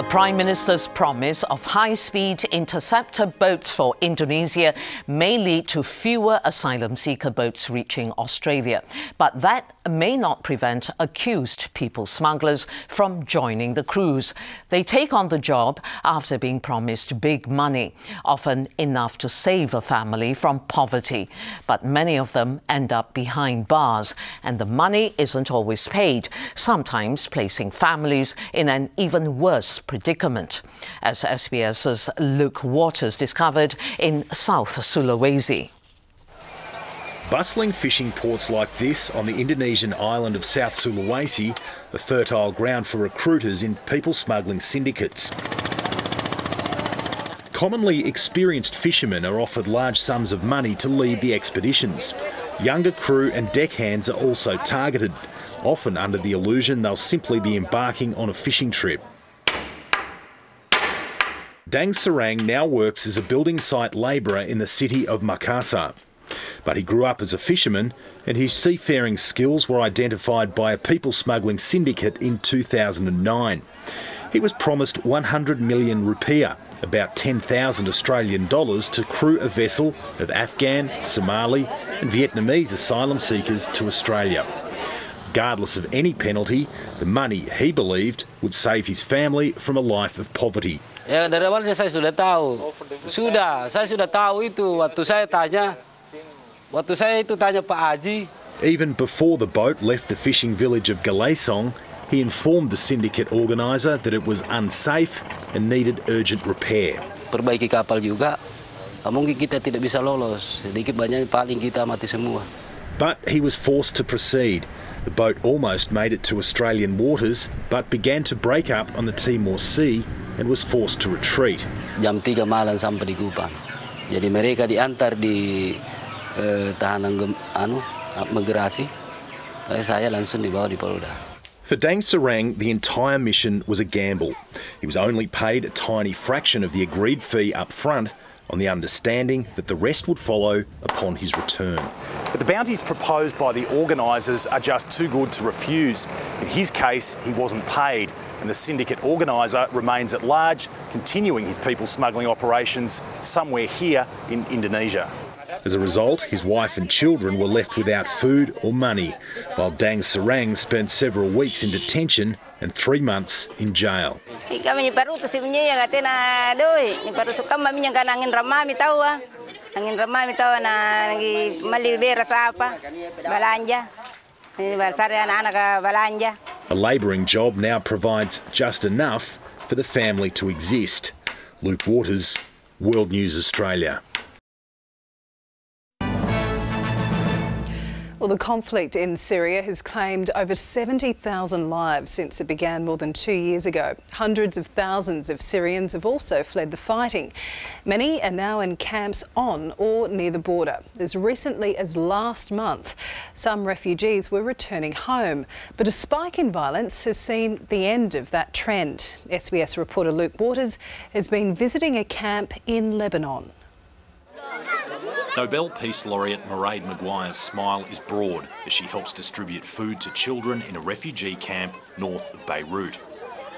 Prime Minister's promise of high-speed interceptor boats for Indonesia may lead to fewer asylum seeker boats reaching Australia. But that may not prevent accused people smugglers from joining the cruise. They take on the job after being promised big money, often enough to save a family from poverty. But many of them end up behind bars, and the money isn't always paid, sometimes placing families in an even worse predicament, as SBS's Luke Waters discovered in South Sulawesi. Bustling fishing ports like this on the Indonesian island of South Sulawesi are fertile ground for recruiters in people smuggling syndicates. Commonly experienced fishermen are offered large sums of money to lead the expeditions. Younger crew and deckhands are also targeted, often under the illusion they'll simply be embarking on a fishing trip. Dang Sarang now works as a building site labourer in the city of Makassar. But he grew up as a fisherman, and his seafaring skills were identified by a people smuggling syndicate in 2009. He was promised 100 million rupiah, about 10,000 Australian dollars, to crew a vessel of Afghan, Somali and Vietnamese asylum seekers to Australia. Regardless of any penalty, the money, he believed, would save his family from a life of poverty. Ya, dari awal saya sudah tahu. Saya sudah tahu itu waktu saya tanya. Waktu saya itu tanya Pak Haji. Even before the boat left the fishing village of Galesong, he informed the syndicate organiser that it was unsafe and needed urgent repair. Perbaiki kapal juga. Mungkin kita tidak bisa lolos. Sedikit banyak paling kita mati semua. But he was forced to proceed. The boat almost made it to Australian waters, but began to break up on the Timor Sea and was forced to retreat. Jam 3 malam sampai di Kupang. Jadi mereka diantar di tahanan migrasi. Saya langsung dibawa di Polda. For Dang Sarang, the entire mission was a gamble. He was only paid a tiny fraction of the agreed fee up front, on the understanding that the rest would follow upon his return. But the bounties proposed by the organisers are just too good to refuse. In his case, he wasn't paid, and the syndicate organiser remains at large, continuing his people smuggling operations somewhere here in Indonesia. As a result, his wife and children were left without food or money, while Dang Sarang spent several weeks in detention and 3 months in jail. Kami baru tu sebenarnya yang kata na doi, baru suka mami yang kan angin ramai tahu ah, angin ramai tahu na lagi mali beras apa, balanja, basari anak-anak balanja. A labouring job now provides just enough for the family to exist. Luke Waters, World News Australia. Well, the conflict in Syria has claimed over 70,000 lives since it began more than 2 years ago. Hundreds of thousands of Syrians have also fled the fighting. Many are now in camps on or near the border. As recently as last month, some refugees were returning home. But a spike in violence has seen the end of that trend. SBS reporter Luke Waters has been visiting a camp in Lebanon. Nobel Peace Laureate Mairead Maguire's smile is broad as she helps distribute food to children in a refugee camp north of Beirut.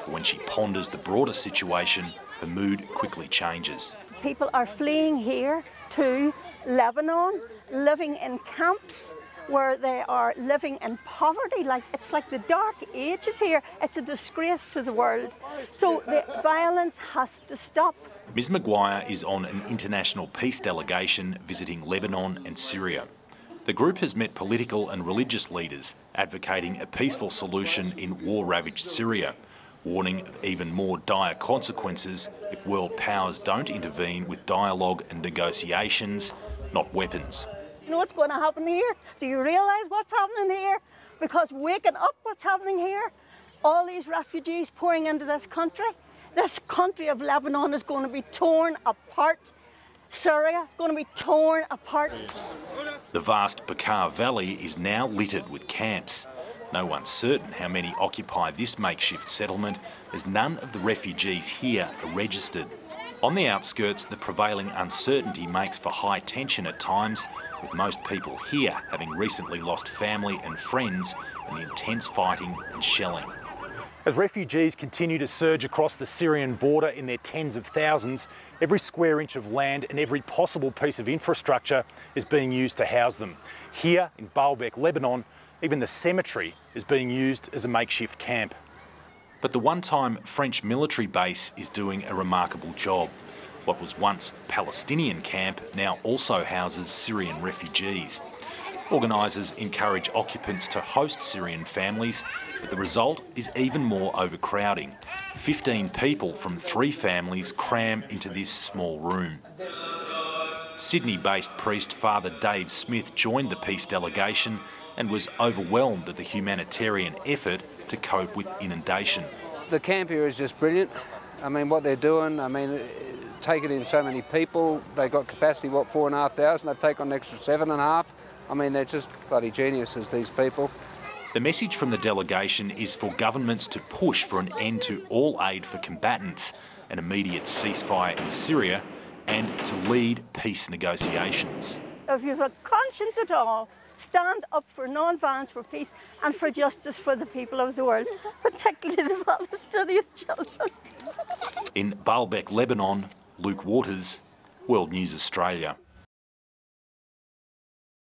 But when she ponders the broader situation, her mood quickly changes. People are fleeing here to Lebanon, living in camps where they are living in poverty. It's like the Dark Ages here. It's a disgrace to the world. So the violence has to stop. Ms Maguire is on an international peace delegation visiting Lebanon and Syria. The group has met political and religious leaders advocating a peaceful solution in war-ravaged Syria, warning of even more dire consequences if world powers don't intervene with dialogue and negotiations, not weapons. You know what's going to happen here? Do you realise what's happening here? Because waking up what's happening here, all these refugees pouring into this country of Lebanon is going to be torn apart. Syria is going to be torn apart. The vast Bekaa Valley is now littered with camps. No one's certain how many occupy this makeshift settlement, as none of the refugees here are registered. On the outskirts, the prevailing uncertainty makes for high tension at times, with most people here having recently lost family and friends in the intense fighting and shelling. As refugees continue to surge across the Syrian border in their tens of thousands, every square inch of land and every possible piece of infrastructure is being used to house them. Here in Baalbek, Lebanon, even the cemetery is being used as a makeshift camp. But the one-time French military base is doing a remarkable job. What was once a Palestinian camp now also houses Syrian refugees. Organisers encourage occupants to host Syrian families, but the result is even more overcrowding. 15 people from 3 families cram into this small room. Sydney-based priest Father Dave Smith joined the peace delegation and was overwhelmed at the humanitarian effort to cope with inundation. The camp here is just brilliant. I mean, what they're doing, I mean, taking in so many people, they've got capacity, what, 4,500, they've taken on an extra 7,500. I mean, they're just bloody geniuses, these people. The message from the delegation is for governments to push for an end to all aid for combatants, an immediate ceasefire in Syria, and to lead peace negotiations. If you have a conscience at all, stand up for non-violence, for peace and for justice for the people of the world, particularly the Palestinian children. In Baalbek, Lebanon, Luke Waters, World News Australia.